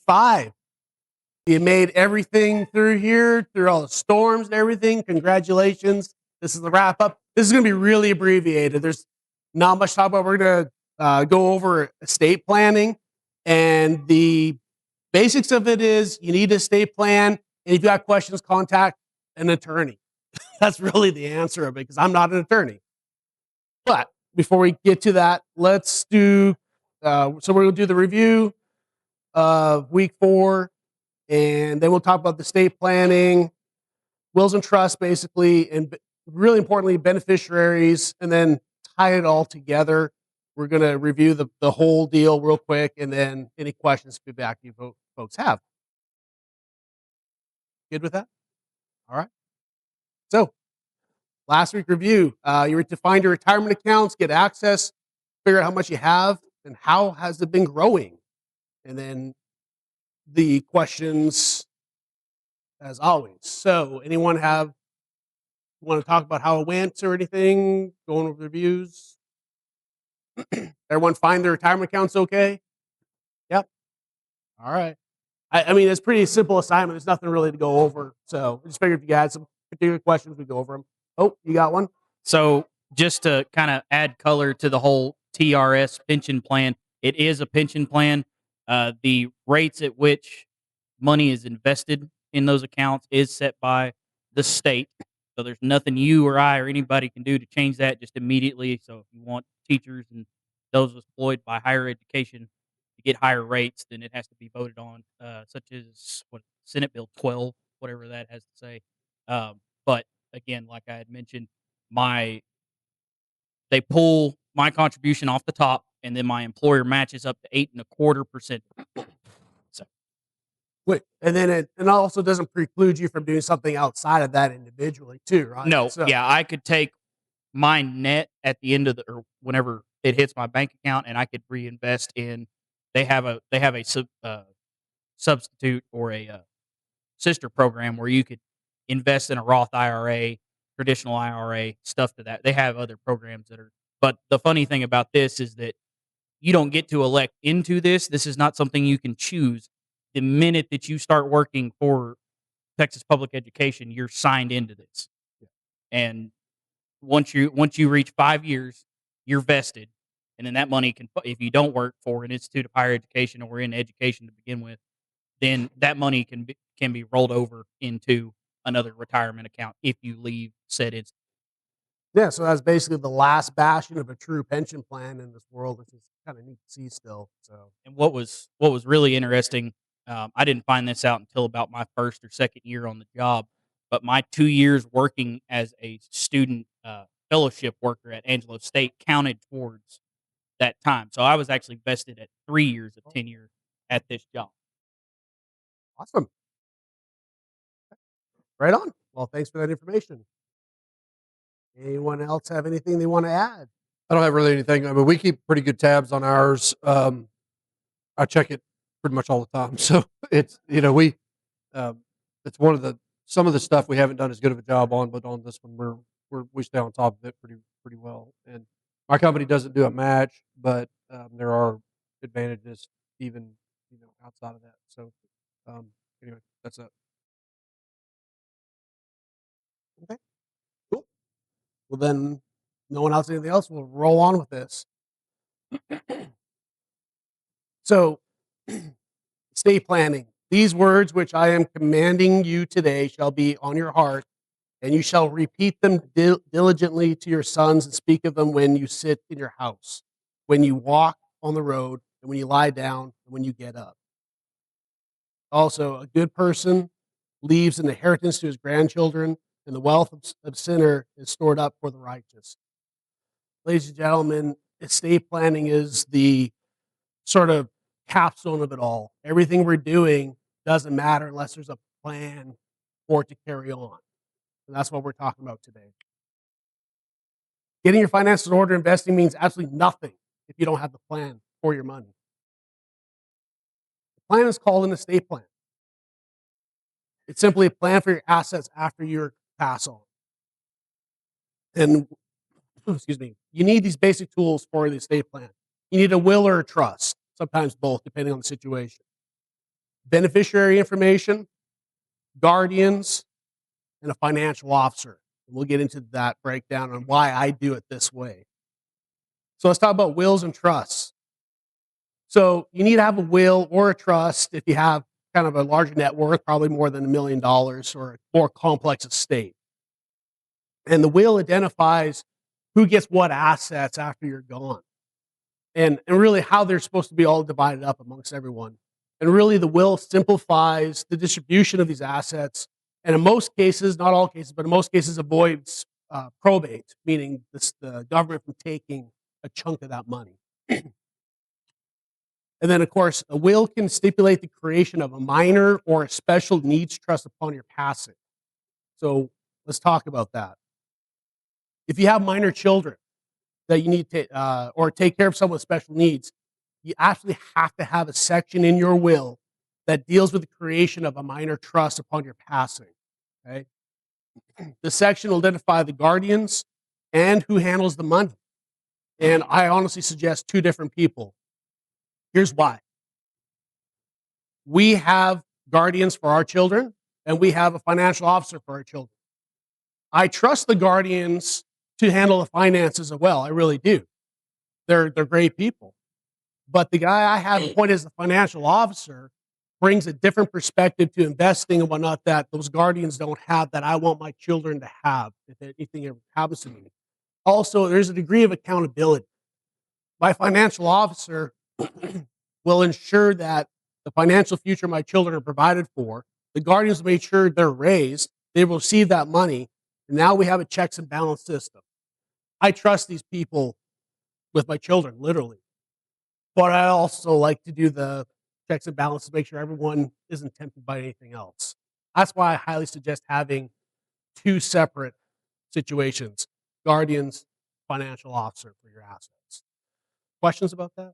Ep5. You made everything through here, through all the storms and everything. Congratulations. This is the wrap up. This is going to be really abbreviated. There's not much to talk about. We're going to go over estate planning. And the basics of it is you need an estate plan. And if you have questions, contact an attorney. That's really the answer of it because I'm not an attorney. But before we get to that, let's do, so we're going to do the review of week 4. And then we'll talk about the estate planning, wills and trusts, basically, and really importantly, beneficiaries, and then tie it all together. We're going to review the whole deal real quick, and then any questions, feedback you folks have. Good with that? All right. So, last week review. You were to find your retirement accounts, get access, figure out how much you have, and how has it been growing. And then the questions as always. So anyone want to talk about how it went or anything? Going over the reviews? Everyone find their retirement accounts okay? Yep. All right. I mean, it's pretty simple assignment. There's nothing really to go over. So I just figured if you had some particular questions, we go over them. Oh, you got one? So just to kind of add color to the whole TRS pension plan, it is a pension plan. The rates at which money is invested in those accounts is set by the state. So there's nothing you or I or anybody can do to change that just immediately. So if you want teachers and those employed by higher education to get higher rates, then it has to be voted on, such as what Senate Bill 12, whatever that has to say. But again, like I had mentioned, they pull my contribution off the top, and then my employer matches up to 8.25%. So, Wait, and then it also doesn't preclude you from doing something outside of that individually too, right? no, So, yeah, I could take my net at the end of or whenever it hits my bank account, and I could reinvest in. They have a substitute or a sister program where you could invest in a Roth IRA, traditional IRA, stuff to that. They have other programs that are. But the funny thing about this is that you don't get to elect into this. This is not something you can choose. The minute that you start working for Texas Public Education, you're signed into this. And once you reach 5 years, you're vested. And then that money can, if you don't work for an institute of higher education or in education to begin with, then that money can be rolled over into another retirement account if you leave said institute. yeah, so that's basically the last bastion of a true pension plan in this world, which is kind of neat to see still. So, And what was really interesting, I didn't find this out until about my first or second year on the job, but my 2 years working as a student fellowship worker at Angelo State counted towards that time. So I was actually vested at 3 years of tenure at this job. awesome. Right on. Well, thanks for that information. Anyone else have anything they want to add? I don't have really anything. I mean, we keep pretty good tabs on ours. I check it pretty much all the time. So it's, it's one of some of the stuff we haven't done as good of a job on, but on this one, we stay on top of it pretty well. And my company doesn't do a match, but there are advantages even, outside of that. So anyway, that's it. Okay, cool. Well, then, no one else, anything else? We'll roll on with this. So, estate planning. These words which I am commanding you today shall be on your heart, and you shall repeat them diligently to your sons and speak of them when you sit in your house, when you walk on the road, and when you lie down, and when you get up. Also, a good person leaves an inheritance to his grandchildren, and the wealth of sinner is stored up for the righteous. Ladies and gentlemen, estate planning is the sort of capstone of it all. Everything we're doing doesn't matter unless there's a plan for it to carry on. And that's what we're talking about today. Getting your finances in order, investing means absolutely nothing if you don't have the plan for your money. The plan is called an estate plan. It's simply a plan for your assets after you pass on. And, excuse me, you need these basic tools for the estate plan. You need a will or a trust, sometimes both, depending on the situation. beneficiary information, guardians, and a financial officer. And we'll get into that breakdown on why I do it this way. So let's talk about wills and trusts. So you need to have a will or a trust if you have kind of a larger net worth, probably more than $1 million, or a more complex estate. And the will identifies who gets what assets after you're gone, and really how they're supposed to be all divided up amongst everyone. And really, the will simplifies the distribution of these assets, and in most cases, not all cases, but in most cases, avoids probate, meaning the government from taking a chunk of that money. And then, of course, a will can stipulate the creation of a minor or a special needs trust upon your passing. So let's talk about that. If you have minor children that you need to, or take care of someone with special needs, you actually have to have a section in your will that deals with the creation of a minor trust upon your passing. Okay? The section will identify the guardians and who handles the money. And I honestly suggest two different people. Here's why. We have guardians for our children, and we have a financial officer for our children. I trust the guardians to handle the finances as well. I really do. They're great people. But the guy I have appointed as the financial officer brings a different perspective to investing and whatnot that those guardians don't have, that I want my children to have if anything ever happens to me. Also, there's a degree of accountability. My financial officer will ensure that the financial future of my children are provided for. The guardians make sure they're raised. They will receive that money. And now we have a checks and balance system. I trust these people with my children, literally. But I also like to do the checks and balances, make sure everyone isn't tempted by anything else. That's why I highly suggest having two separate situations: guardians, financial officer for your assets. Questions about that?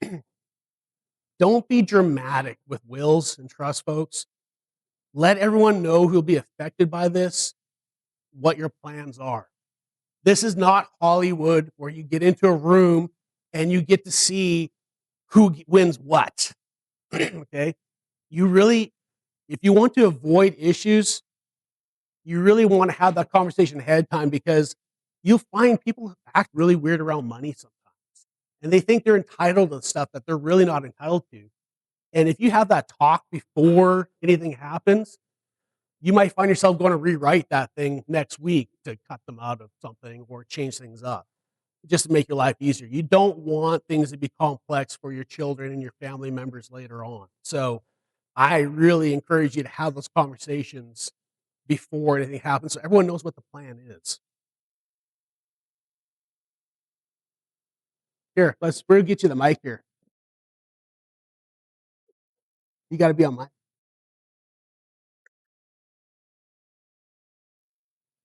Okay. Don't be dramatic with wills and trust, folks. Let everyone know who'll be affected by this, what your plans are. This is not Hollywood where you get into a room and you get to see who wins what. Okay? You really, if you want to avoid issues, you really want to have that conversation ahead of time, because you'll find people act really weird around money sometimes. And they think they're entitled to stuff that they're really not entitled to. And if you have that talk before anything happens, you might find yourself going to rewrite that thing next week to cut them out of something or change things up, just to make your life easier. You don't want things to be complex for your children and your family members later on. So I really encourage you to have those conversations before anything happens, so everyone knows what the plan is. Here, we'll get you the mic here. You got to be on mic.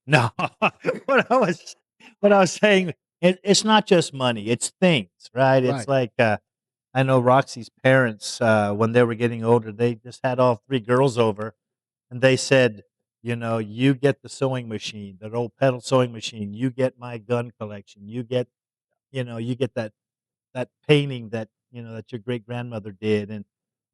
No, what I was what I was saying, it's not just money, it's things, right? It's Right. like, I know Roxy's parents, when they were getting older, they just had all 3 girls over, and they said, you know, "You get the sewing machine, that old pedal sewing machine, you get my gun collection, you get that painting that, that your great-grandmother did,"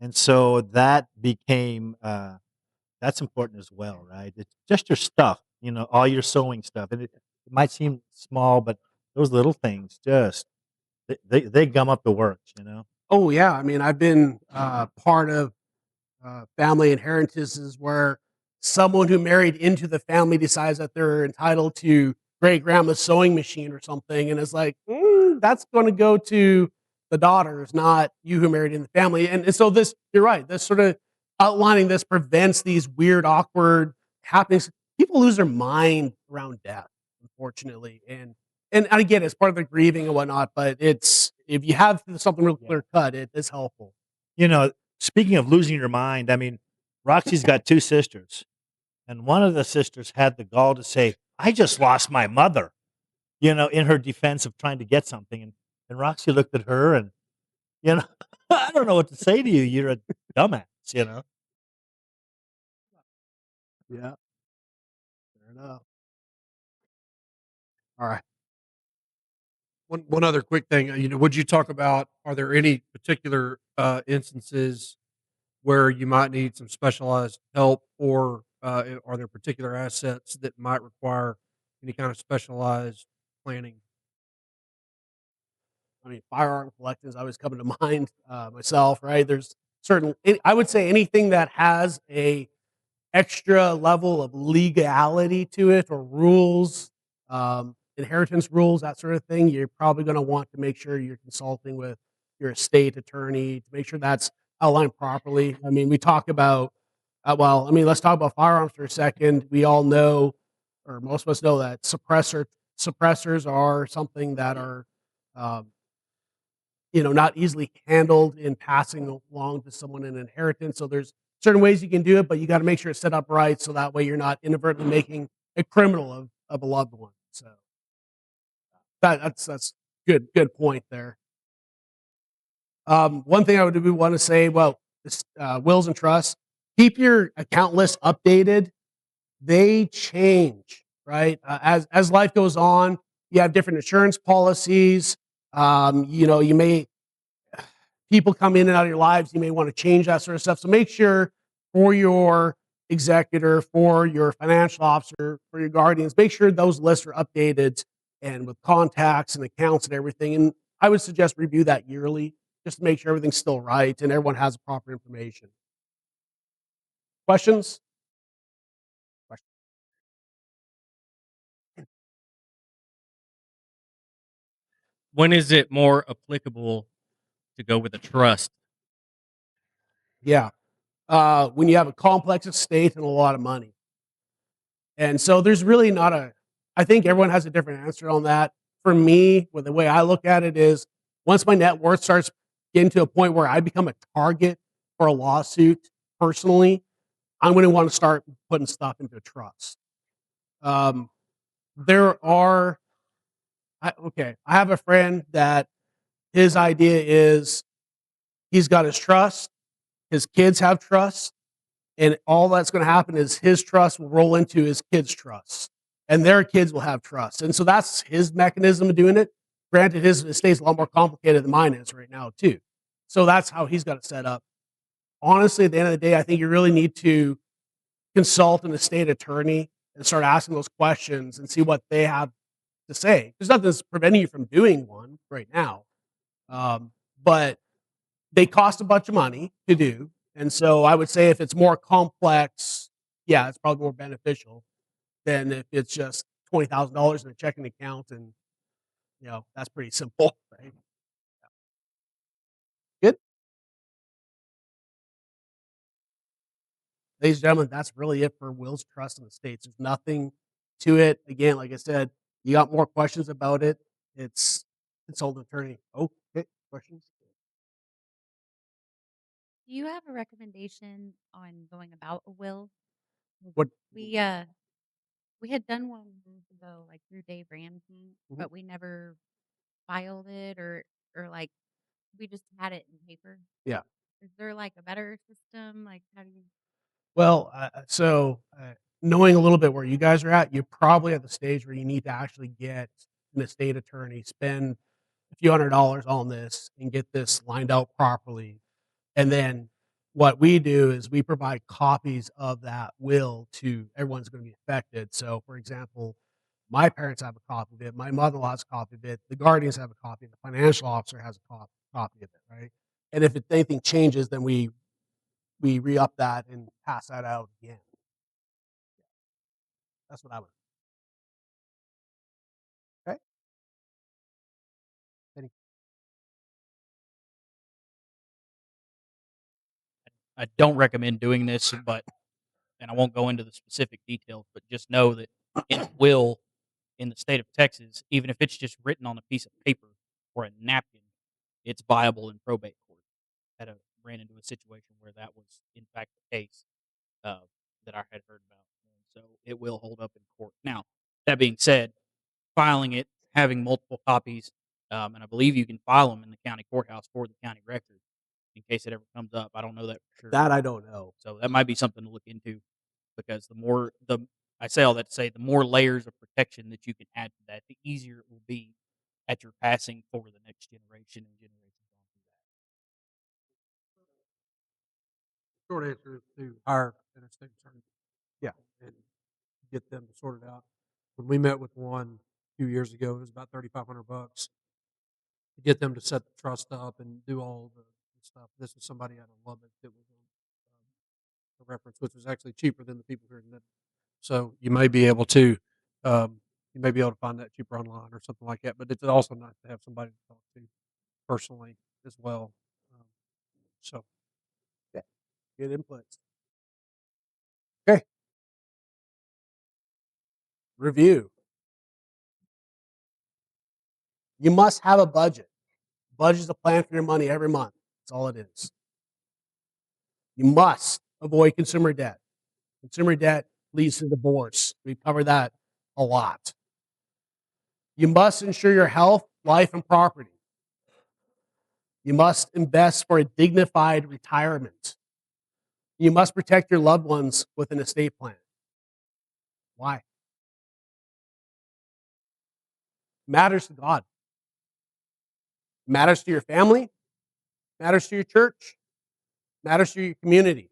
and so that became, that's important as well, right? It's just your stuff, all your sewing stuff, and it might seem small, but those little things just they gum up the works. Oh yeah, I mean, I've been part of family inheritances where someone who married into the family decides that they're entitled to great grandma's sewing machine or something, and it's like, that's going to go to the daughters, not you who married in the family. And so this, you're right, this sort of outlining this prevents these weird, awkward happenings. People lose their mind around death, unfortunately, and I get it, it's part of the grieving and whatnot, but it's, if you have something real Yeah. clear cut, it is helpful. Speaking of losing your mind, I mean, Roxy's got 2 sisters, and one of the sisters had the gall to say, "I just lost my mother," in her defense of trying to get something, and Roxy looked at her and, you know, "I don't know what to say to you, you're a dumbass." Yeah, fair enough. All right. One other quick thing, would you talk about, are there any particular instances where you might need some specialized help, or are there particular assets that might require any kind of specialized planning? I mean, firearm collecting is always coming to mind myself, right? There's certain, I would say anything that has a extra level of legality to it or rules, inheritance rules, that sort of thing, you're probably going to want to make sure you're consulting with your estate attorney to make sure that's outlined properly. I mean, we talk about, let's talk about firearms for a second. We all know, or most of us know, that suppressors are something that are, um, not easily handled in passing along to someone in inheritance. So there's certain ways you can do it, but you got to make sure it's set up right so that way you're not inadvertently making a criminal of a loved one. So that's good point there. One thing I would want to say, well, this, wills and trusts, keep your account list updated. They change, right? As life goes on, you have different insurance policies. You may people come in and out of your lives, you may want to change that sort of stuff. So make sure for your executor, for your financial officer, for your guardians, make sure those lists are updated and with contacts and accounts and everything. And I would suggest review that yearly just to make sure everything's still right and everyone has the proper information. Questions? When is it more applicable to go with a trust? Yeah. When you have a complex estate and a lot of money. And so there's really not I think everyone has a different answer on that. For me, with the way I look at it is once my net worth starts getting to a point where I become a target for a lawsuit personally, I'm going to want to start putting stuff into a trust. Um, there are, I have a friend that his idea is he's got his trust, his kids have trust, and all that's going to happen is his trust will roll into his kids' trust, and their kids will have trust. And so that's his mechanism of doing it. Granted, his estate's a lot more complicated than mine is right now, too. So that's how he's got it set up. Honestly, at the end of the day, I think you really need to consult an estate attorney and start asking those questions and see what they have to say. There's nothing that's preventing you from doing one right now, but they cost a bunch of money to do. And so I would say if it's more complex, yeah, it's probably more beneficial than if it's just $20,000 in a checking account and, that's pretty simple, right? Good. Ladies and gentlemen, that's really it for wills, trust, and estates. There's nothing to it. Again, like I said, you got more questions about it, it's consult an attorney. Okay, questions? Do you have a recommendation on going about a will? What? We had done one years ago, like through Dave Ramsey, Mhm. but we never filed it or like we just had it in paper. Yeah. Is there like a better system? Like how do you? Well, knowing a little bit where you guys are at, you're probably at the stage where you need to actually get an estate attorney, spend a few $100s on this, and get this lined out properly. And then what we do is we provide copies of that will to everyone who's going to be affected. So, for example, my parents have a copy of it, my mother-in-law has a copy of it, the guardians have a copy, the financial officer has a copy of it, right? And if anything changes, then we re-up that and pass that out again. That's what I would. Okay. Any- I don't recommend doing this, and I won't go into the specific details, but just know that in a will in the state of Texas, even if it's just written on a piece of paper or a napkin, it's viable in probate court. Ran into a situation where that was in fact the case uh, that I had heard about, and so it will hold up in court. Now, that being said, filing it, having multiple copies, and I believe you can file them in the county courthouse for the county record in case it ever comes up. I don't know that for sure. That I don't know. So that might be something to look into because I say all that to say the more layers of protection that you can add to that, the easier it will be at your passing for the next generation and generations on through that. Short answer is to hire an estate attorney. Yeah, and get them to sort it out. When we met with one a few years ago, it was about $3,500 to get them to set the trust up and do all the stuff. This was somebody out of Lubbock that was a reference, which was actually cheaper than the people here in Midland. So you may be able to find that cheaper online or something like that. But it's also nice to have somebody to talk to personally as well. So Yeah, good inputs. Okay. Review. You must have a budget. Budget is a plan for your money every month. That's all it is. You must avoid consumer debt. Consumer debt leads to divorce. We've covered that a lot. You must ensure your health, life, and property. You must invest for a dignified retirement. You must protect your loved ones with an estate plan. Why? Matters to God. Matters to your family. Matters to your church. Matters to your community.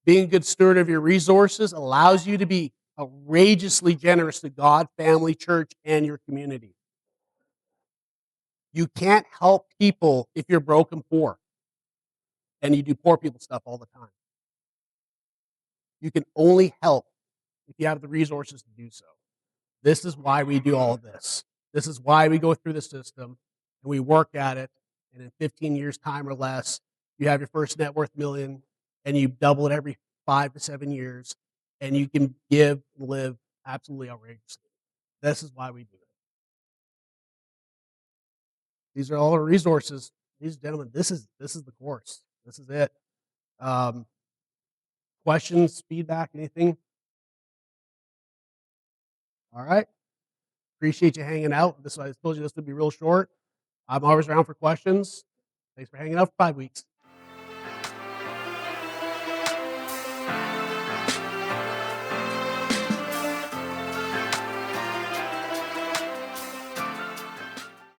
Being a good steward of your resources allows you to be outrageously generous to God, family, church, and your community. You can't help people if you're broke and poor, and you do poor people stuff all the time. You can only help if you have the resources to do so. This is why we do all of this. This is why we go through the system and we work at it. And in 15 years' time or less, you have your first net worth million, and you double it every 5 to 7 years, and you can give and live absolutely outrageously. This is why we do it. These are all our resources. Ladies and gentlemen, this is the course. This is it. Questions, feedback, anything? All right. Appreciate you hanging out. I told you this would be real short. I'm always around for questions. Thanks for hanging out for 5 weeks.